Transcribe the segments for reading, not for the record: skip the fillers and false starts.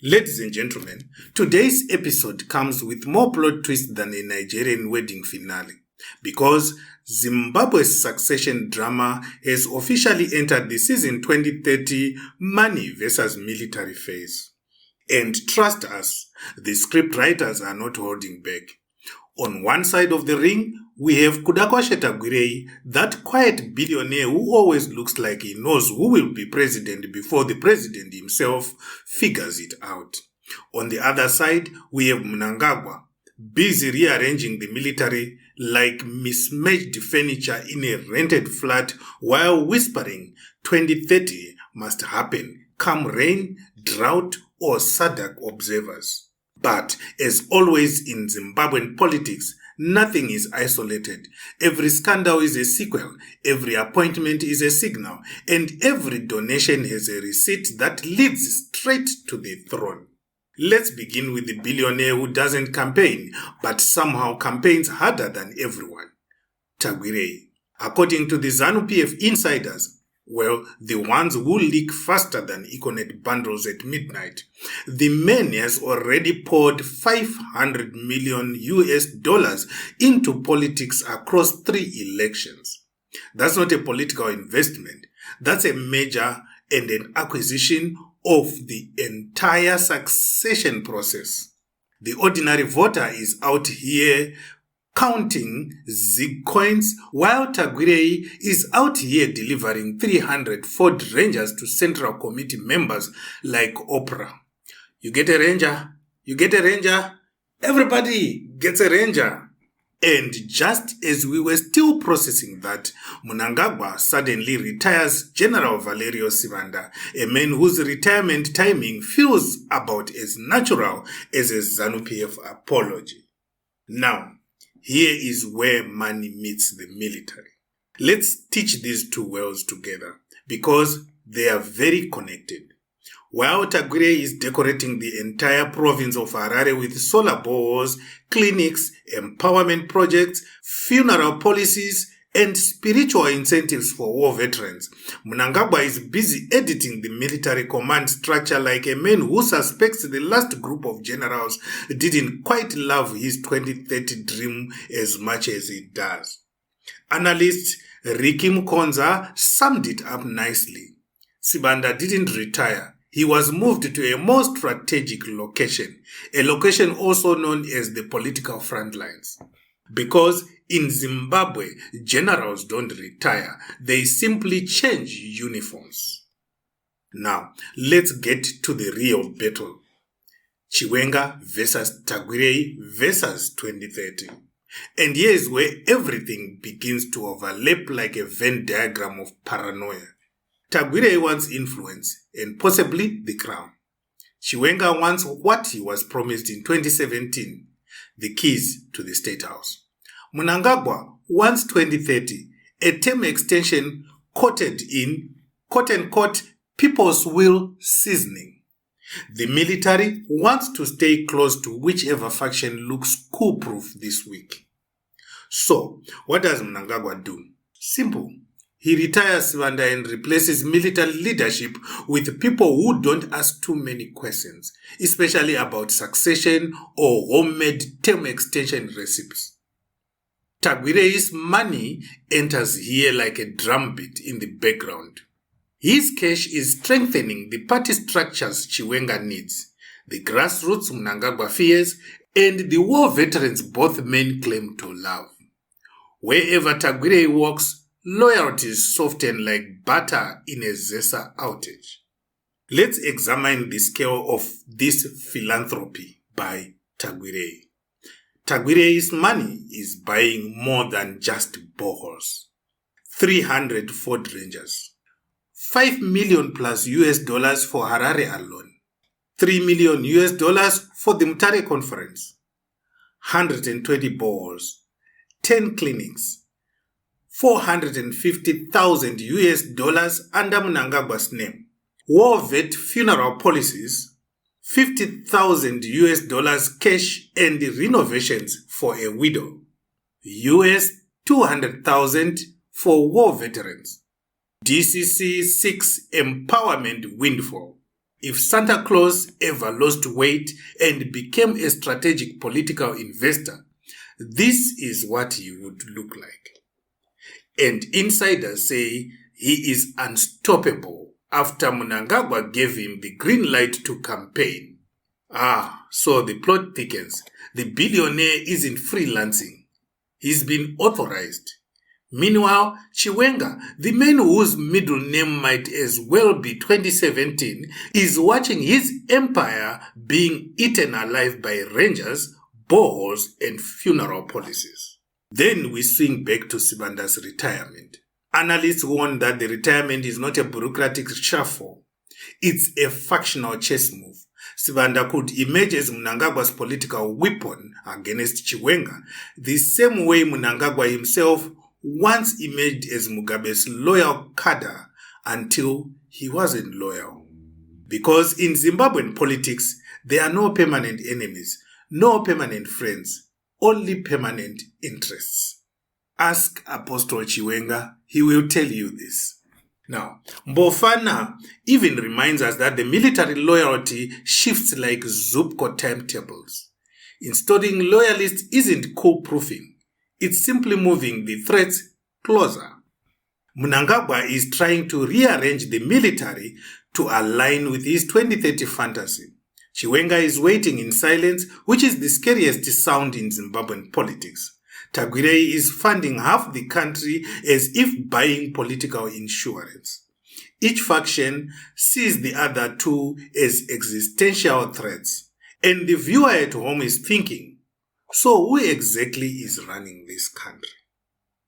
Ladies and gentlemen, today's episode comes with more plot twists than a Nigerian wedding finale, because Zimbabwe's succession drama has officially entered the season 2030 money versus military phase. And trust us, the scriptwriters are not holding back. On one side of the ring, we have Kudakwashe Tagwirei, that quiet billionaire who always looks like he knows who will be president before the president himself figures it out. On the other side, we have Mnangagwa, busy rearranging the military like mismatched furniture in a rented flat while whispering 2030 must happen, come rain, drought, or SADC observers. But as always in Zimbabwean politics, nothing is isolated. Every scandal is a sequel, every appointment is a signal, and every donation has a receipt that leads straight to the throne. Let's begin with the billionaire who doesn't campaign, but somehow campaigns harder than everyone. Tagwirei. According to the ZANU-PF insiders, well, the ones who leak faster than Econet bundles at midnight, the man has already poured $500 million into politics across 3 elections. That's not a political investment. That's a merger and an acquisition of the entire succession process. The ordinary voter is out here counting Zig coins, while Tagwirei is out here delivering 300 Ford Rangers to Central Committee members like Oprah. You get a Ranger, you get a Ranger, everybody gets a Ranger. And just as we were still processing that, Mnangagwa suddenly retires General Valerio Sibanda, a man whose retirement timing feels about as natural as a ZANU-PF apology. Now, here is where money meets the military. Let's teach these two worlds together because they are very connected. While Tagwirei is decorating the entire province of Harare with solar boreholes, clinics, empowerment projects, funeral policies, and spiritual incentives for war veterans, Mnangagwa is busy editing the military command structure like a man who suspects the last group of generals didn't quite love his 2030 dream as much as he does. Analyst Ricky Mkonza summed it up nicely. Sibanda didn't retire. He was moved to a more strategic location, a location also known as the political front lines. Because in Zimbabwe, generals don't retire, they simply change uniforms. Now, let's get to the real battle. Chiwenga versus Tagwirei versus 2030. And here's where everything begins to overlap like a Venn diagram of paranoia. Tagwirei wants influence and possibly the crown. Chiwenga wants what he was promised in 2017, the keys to the State House. Mnangagwa wants 2030, a term extension quoted in, quote-unquote, people's will seasoning. The military wants to stay close to whichever faction looks coup-proof this week. So, what does Mnangagwa do? Simple. He retires Sibanda and replaces military leadership with people who don't ask too many questions, especially about succession or homemade term extension recipes. Tagwirei's money enters here like a drumbeat in the background. His cash is strengthening the party structures Chiwenga needs, the grassroots Mnangagwa fears, and the war veterans both men claim to love. Wherever Tagwirei walks, loyalties soften like butter in a Zesa outage. Let's examine the scale of this philanthropy by Tagwirei. Tagwirei's money is buying more than just boreholes. 300 Ford Rangers. $5 million plus US for Harare alone. $3 million US for the Mutare conference. 120 boreholes. 10 clinics. $450,000 US under Mnangagwa's name. War vet funeral policies. $50,000 US cash and renovations for a widow. US $200,000 for war veterans. DCC 6 empowerment windfall. if Santa Claus ever lost weight and became a strategic political investor, this is what he would look like. And insiders say he is unstoppable after Mnangagwa gave him the green light to campaign. So the plot thickens. The billionaire isn't freelancing. He's been authorized. Meanwhile, Chiwenga, the man whose middle name might as well be 2017, is watching his empire being eaten alive by rangers, boreholes, and funeral policies. Then we swing back to Sibanda's retirement. Analysts warn that the retirement is not a bureaucratic shuffle. It's a factional chess move. Sibanda could emerge as Mnangagwa's political weapon against Chiwenga, the same way Mnangagwa himself once emerged as Mugabe's loyal cadre until he wasn't loyal. Because in Zimbabwean politics, there are no permanent enemies, no permanent friends, only permanent interests. Ask Apostle Chiwenga, he will tell you this. Now, Mbofana even reminds us that the military loyalty shifts like Zupco timetables. Installing loyalists isn't coup-proofing. It's simply moving the threats closer. Mnangagwa is trying to rearrange the military to align with his 2030 fantasy. Chiwenga is waiting in silence, which is the scariest sound in Zimbabwean politics. Tagwirei is funding half the country as if buying political insurance. Each faction sees the other two as existential threats. And the viewer at home is thinking, so who exactly is running this country?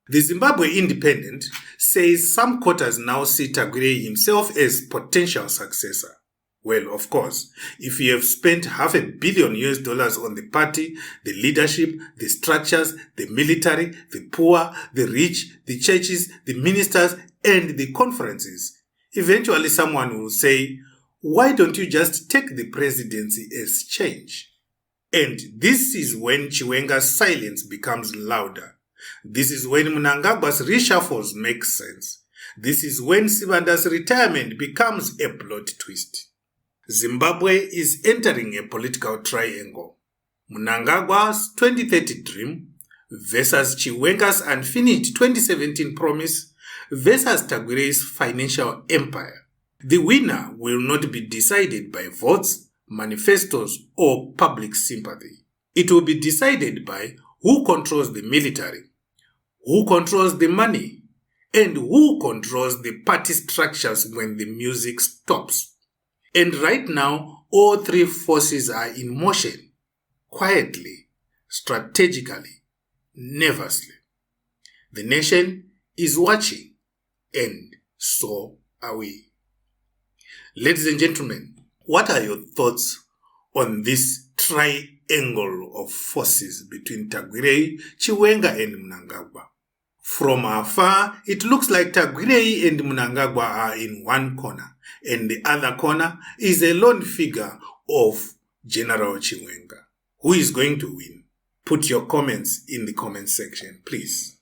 The Zimbabwe Independent says some quarters now see Tagwirei himself as potential successor. Well, of course, if you have spent $500 million on the party, the leadership, the structures, the military, the poor, the rich, the churches, the ministers, and the conferences, eventually someone will say, why don't you just take the presidency as change? And this is when Chiwenga's silence becomes louder. This is when Mnangagwa's reshuffles make sense. This is when Sibanda's retirement becomes a plot twist. Zimbabwe is entering a political triangle. Mnangagwa's 2030 dream versus Chiwenga's unfinished 2017 promise versus Tagwirei's financial empire. The winner will not be decided by votes, manifestos, or public sympathy. It will be decided by who controls the military, who controls the money, and who controls the party structures when the music stops. And right now, all three forces are in motion, quietly, strategically, nervously. The nation is watching, and so are we. Ladies and gentlemen, what are your thoughts on this triangle of forces between Tagwirei, Chiwenga, and Mnangagwa? From afar, it looks like Tagwirei and Mnangagwa are in one corner, and the other corner is a lone figure of General Chiwenga. Who is going to win? Put your comments in the comment section, please.